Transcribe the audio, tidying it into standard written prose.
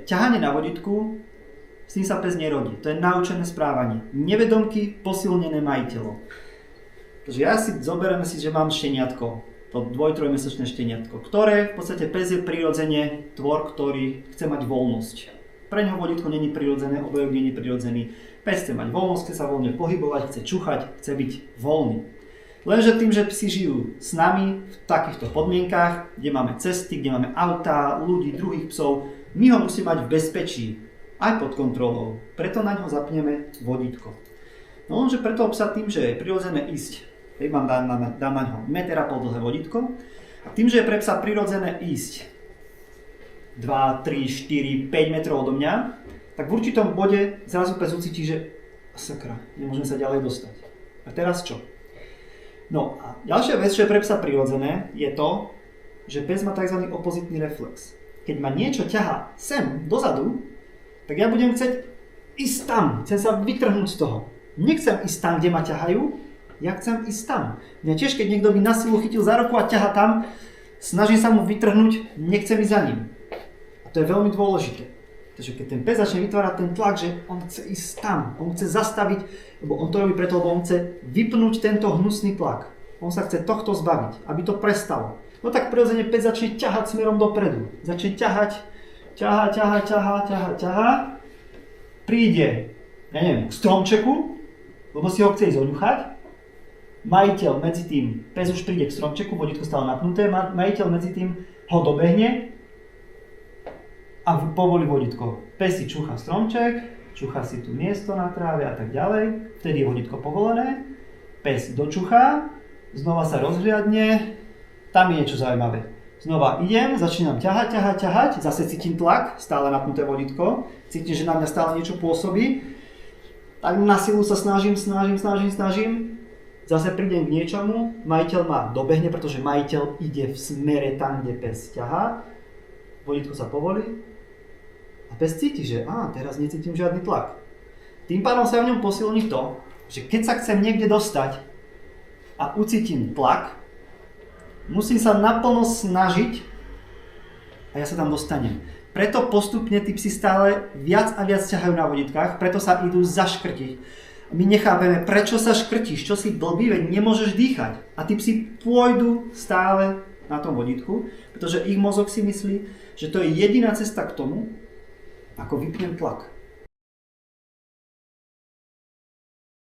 že ťahanie na vodítku, s tým sa pes nerodí. To je naučené správanie. Nevedomky posilnené majiteľom. Takže zoberieme si, že mám šteniatko, to 2-3-mesačné šteniatko, ktoré v podstate pes je prirodzene tvor, ktorý chce mať voľnosť. Pre neho vodítko není prirodzené, obojok není prirodzený. Pes chce mať voľnosť, chce sa voľne pohybovať, chce čuchať, chce byť voľný. Lenže tým, že psi žijú s nami v takýchto podmienkách, kde máme cesty, kde máme autá, ľudí, druhých psov, my ho musíme mať v bezpečí, aj pod kontrolou. Preto na ňo zapneme vodítko. No lenže pre toho psa tým, že je prirodzené ísť, dám na ňo 1,5 metra dlhé vodítko, a tým, že je pre psa prirodzené ísť 2, 3, 4, 5 metrov odo mňa, tak v určitom bode zrazu pes ucíti, že sakra, nemôžem sa ďalej dostať. A teraz čo? No a ďalšia vec, čo je pre psa prirodzené, je to, že pes má tzv. Opozitný reflex. Keď ma niečo ťahá sem, dozadu, tak ja budem chcieť ísť tam, chcem sa vytrhnúť z toho. Nechcem ísť tam, kde ma ťahajú, ja chcem ísť tam. Mňa tiež, keď niekto by na silu chytil za ruku a ťaha tam, snažím sa mu vytrhnúť, nechcem ísť za ním. A to je veľmi dôležité. Takže keď ten pes začne vytvárať ten tlak, že on chce ísť tam, on chce zastaviť, lebo on to robí preto, lebo on chce vypnúť tento hnusný tlak. On sa chce tohto zbaviť, aby to prestalo. No tak prirodzene pes začne ťahať smerom dopredu. Začne ťahať, ťahá. Príde, ja neviem, k stromčeku, lebo si ho chce ísť oňuchať. Majiteľ medzi tým, pes už príde k stromčeku, vodítko stále napnuté, majiteľ medzi tým ho dobehne a povolí vodítko. Pes si čúcha stromček, čúcha si tu miesto na tráve a tak ďalej, vtedy je vodítko povolené, pes dočúcha, znova sa rozhliadne, tam je niečo zaujímavé. Znova idem, začínam ťahať, zase cítim tlak, stále napnuté vodítko, cítim, že na mňa stále niečo pôsobí, tak na silu sa snažím, zase prídem k niečomu, majiteľ ma dobehne, pretože majiteľ ide v smere tam, kde pes ťahá, vodítko sa povolí a pes cíti, že teraz necítim žiadny tlak. Tým pádom sa v ňom posilní to, že keď sa chcem niekde dostať a ucítim tlak, musím sa naplno snažiť a ja sa tam dostanem. Preto postupne tí psi stále viac a viac ťahajú na vodítkach, preto sa idú zaškrtiť. My nechápeme, prečo sa škrtíš, čo si blbý, veď nemôžeš dýchať. A tí psi pôjdu stále na tom vodítku, pretože ich mozog si myslí, že to je jediná cesta k tomu, ako vypnem tlak.